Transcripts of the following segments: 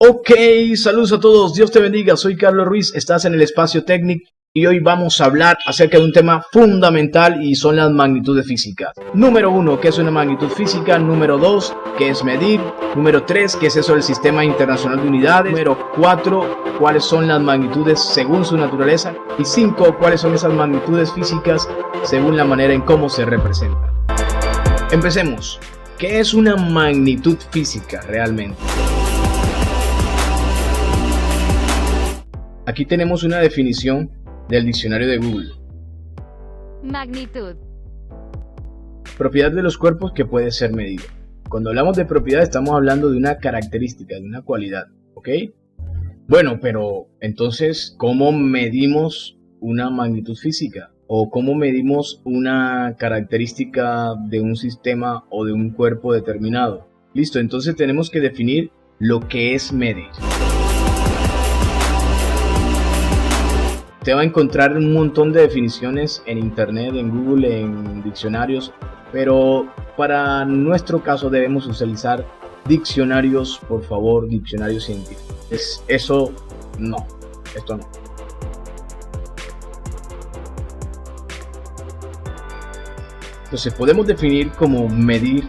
Ok, saludos a todos, Dios te bendiga, soy Carlos Ruiz, estás en el Espacio Técnico y hoy vamos a hablar acerca de un tema fundamental y son las magnitudes físicas. Número 1, ¿qué es una magnitud física? Número 2, ¿qué es medir? Número 3, ¿qué es eso del Sistema Internacional de Unidades? Número 4, ¿cuáles son las magnitudes según su naturaleza? Y 5, ¿cuáles son esas magnitudes físicas según la manera en cómo se representan? Empecemos. ¿Qué es una magnitud física realmente? Aquí tenemos una definición del diccionario de Google. Magnitud. Propiedad de los cuerpos que puede ser medida. Cuando hablamos de propiedad estamos hablando de una característica, de una cualidad, ¿ok? Bueno, pero entonces, ¿cómo medimos una magnitud física? ¿O cómo medimos una característica de un sistema o de un cuerpo determinado? Listo, entonces tenemos que definir lo que es medir. Usted va a encontrar un montón de definiciones en internet, en Google, en diccionarios, pero para nuestro caso debemos utilizar diccionarios, por favor, diccionarios científicos. Esto no. Entonces podemos definir como medir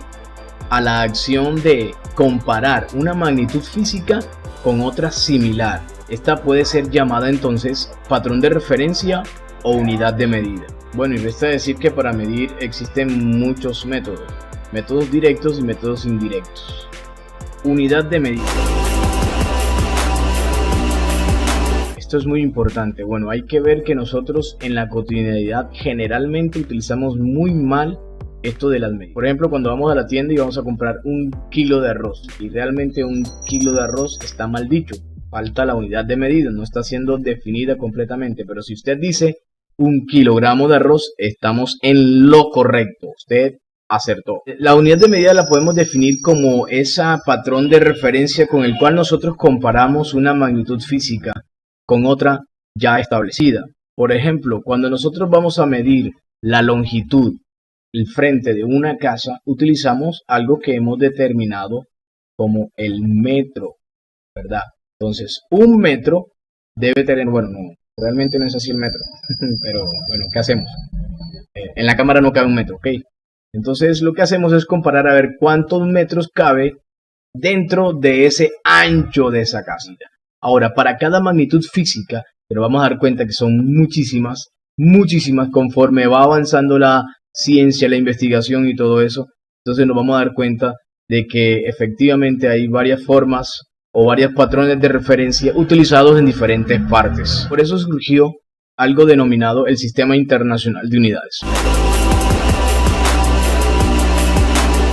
a la acción de comparar una magnitud física con otra similar. Esta puede ser llamada entonces patrón de referencia o unidad de medida. Bueno, y resta decir que para medir existen muchos métodos. Métodos directos y métodos indirectos. Unidad de medida. Esto es muy importante. Bueno, hay que ver que nosotros en la cotidianidad generalmente utilizamos muy mal esto de las medidas. Por ejemplo, cuando vamos a la tienda y vamos a comprar un kilo de arroz. Y realmente un kilo de arroz está mal dicho. Falta la unidad de medida, no está siendo definida completamente, pero si usted dice 1 kilogramo de arroz, estamos en lo correcto, usted acertó. La unidad de medida la podemos definir como ese patrón de referencia con el cual nosotros comparamos una magnitud física con otra ya establecida. Por ejemplo, cuando nosotros vamos a medir la longitud, el frente de una casa, utilizamos algo que hemos determinado como el metro, ¿verdad? Entonces, 1 metro debe tener, bueno, no, realmente no es así el metro, pero bueno, ¿qué hacemos? En la cámara no cabe 1 metro, ¿ok? Entonces, lo que hacemos es comparar a ver cuántos metros cabe dentro de ese ancho de esa casita. Ahora, para cada magnitud física, pero vamos a dar cuenta que son muchísimas, conforme va avanzando la ciencia, la investigación y todo eso. Entonces, nos vamos a dar cuenta de que efectivamente hay varias formas o varios patrones de referencia utilizados en diferentes partes. Por eso surgió algo denominado el Sistema Internacional de Unidades.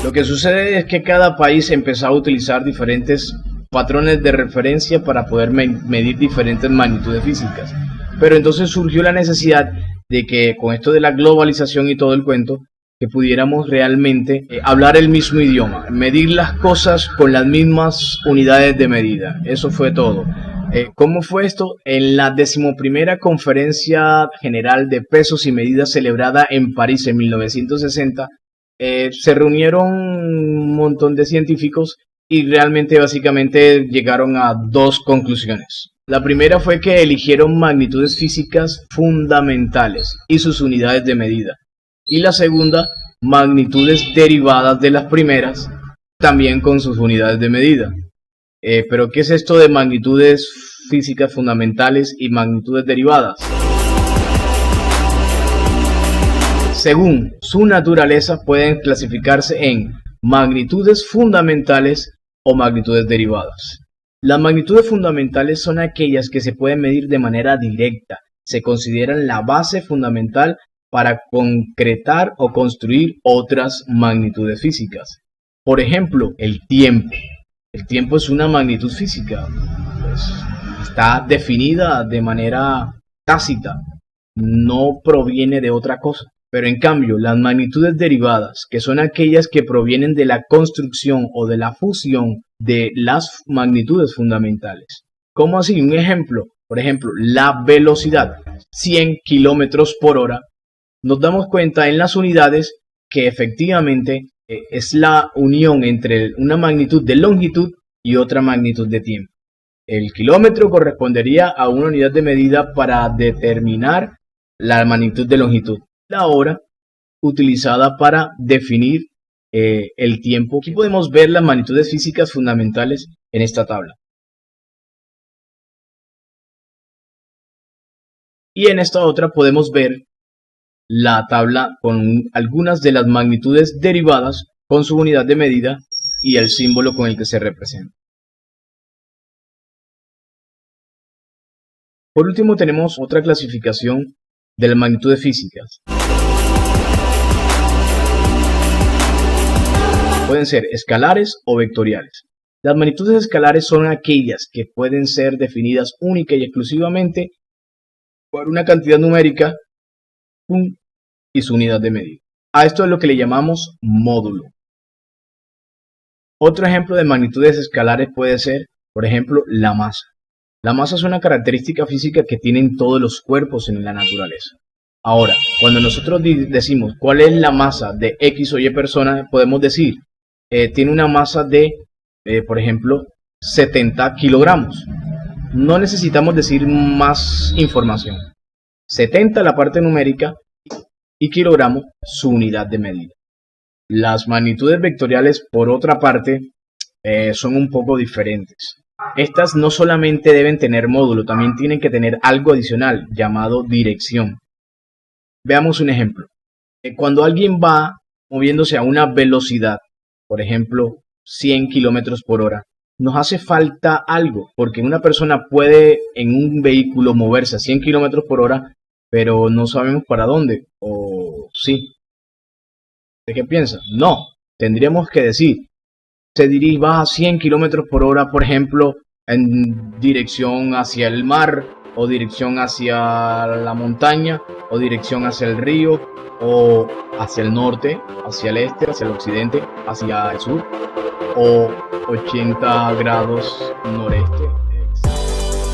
Lo que sucede es que cada país empezó a utilizar diferentes patrones de referencia para poder medir diferentes magnitudes físicas. Pero entonces surgió la necesidad de que con esto de la globalización y todo el cuento, que pudiéramos realmente hablar el mismo idioma, medir las cosas con las mismas unidades de medida. Eso fue todo. ¿Cómo fue esto? En la 11ª Conferencia General de Pesos y Medidas celebrada en París en 1960, se reunieron un montón de científicos y realmente básicamente llegaron a 2 conclusiones. La primera fue que eligieron magnitudes físicas fundamentales y sus unidades de medida. Y la segunda, magnitudes derivadas de las primeras, también con sus unidades de medida. Pero ¿qué es esto de magnitudes físicas fundamentales y magnitudes derivadas? Según su naturaleza pueden clasificarse en magnitudes fundamentales o magnitudes derivadas. Las magnitudes fundamentales son aquellas que se pueden medir de manera directa. Se consideran la base fundamental para concretar o construir otras magnitudes físicas. Por ejemplo, el tiempo. El tiempo es una magnitud física. Pues, está definida de manera tácita. No proviene de otra cosa. Pero en cambio, las magnitudes derivadas, que son aquellas que provienen de la construcción o de la fusión de las magnitudes fundamentales. ¿Cómo así? Un ejemplo. Por ejemplo, la velocidad. 100 kilómetros por hora. Nos damos cuenta en las unidades que efectivamente es la unión entre una magnitud de longitud y otra magnitud de tiempo. El kilómetro correspondería a una unidad de medida para determinar la magnitud de longitud. La hora utilizada para definir el tiempo. Aquí podemos ver las magnitudes físicas fundamentales en esta tabla. Y en esta otra podemos ver la tabla con algunas de las magnitudes derivadas con su unidad de medida y el símbolo con el que se representa. Por último tenemos otra clasificación de las magnitudes físicas. Pueden ser escalares o vectoriales. Las magnitudes escalares son aquellas que pueden ser definidas única y exclusivamente por una cantidad numérica y su unidad de medida. A esto es lo que le llamamos módulo. Otro ejemplo de magnitudes escalares puede ser, por ejemplo, la masa. La masa es una característica física que tienen todos los cuerpos en la naturaleza. Ahora, cuando nosotros decimos cuál es la masa de X o Y persona, podemos decir, tiene una masa de, por ejemplo, 70 kilogramos. No necesitamos decir más información. 70 la parte numérica y kilogramo su unidad de medida. Las magnitudes vectoriales, por otra parte, son un poco diferentes. Estas no solamente deben tener módulo, también tienen que tener algo adicional llamado dirección. Veamos un ejemplo. Cuando alguien va moviéndose a una velocidad, por ejemplo, 100 kilómetros por hora, nos hace falta algo, porque una persona puede en un vehículo moverse a 100 kilómetros por hora, pero no sabemos para dónde, o sí. ¿De qué piensa? No, tendríamos que decir, se va a 100 kilómetros por hora, por ejemplo, en dirección hacia el mar, o dirección hacia la montaña, o dirección hacia el río, o hacia el norte, hacia el este, hacia el occidente, hacia el sur, o 80 grados noreste.